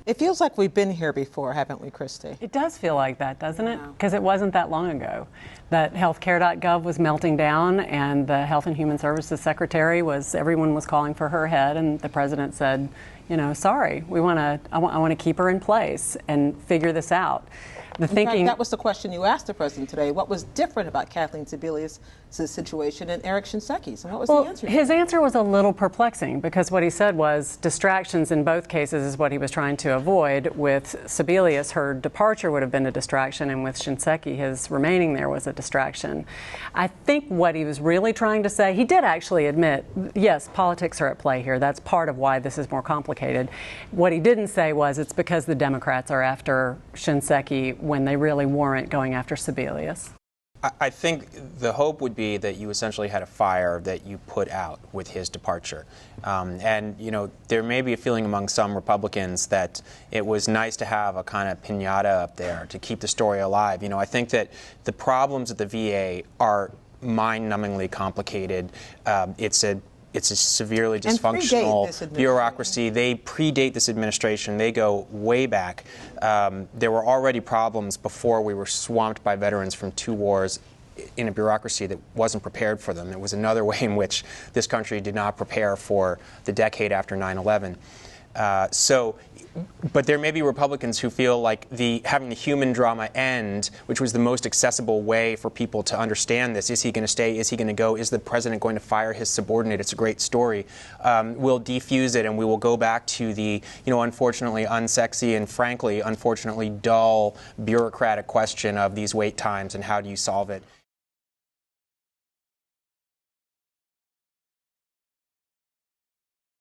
It feels like we've been here before, haven't we, Christy? It does feel like that, doesn't it? Because it wasn't that long ago that healthcare.gov was melting down, and the Health and Human Services Secretary everyone was calling for her head, and the president said, you know, sorry, I want to keep her in place and figure this out. In fact, that was the question you asked the president today. What was different about Kathleen Sebelius' situation and Eric Shinseki's? And what was the answer? His answer was a little perplexing, because what he said was distractions in both cases is what he was trying to avoid. With Sebelius, her departure would have been a distraction, and with Shinseki, his remaining there was a distraction. I think what he was really trying to say, he did actually admit, yes, politics are at play here. That's part of why this is more complicated. What he didn't say was it's because the Democrats are after Shinseki when they really weren't going after Sebelius. I think the hope would be that you essentially had a fire that you put out with his departure. And, you know, there may be a feeling among some Republicans that it was nice to have a kind of piñata up there to keep the story alive. You know, I think that the problems at the VA are mind-numbingly complicated. It's a severely dysfunctional bureaucracy. They predate this administration. They go way back. There were already problems before we were swamped by veterans from 2 wars in a bureaucracy that wasn't prepared for them. It was another way in which this country did not prepare for the decade after 9/11. But there may be Republicans who feel like having the human drama end, which was the most accessible way for people to understand this. Is he going to stay? Is he going to go? Is the president going to fire his subordinate? It's a great story. We'll defuse it, and we will go back to the, unfortunately unsexy and frankly, unfortunately dull bureaucratic question of these wait times and how do you solve it.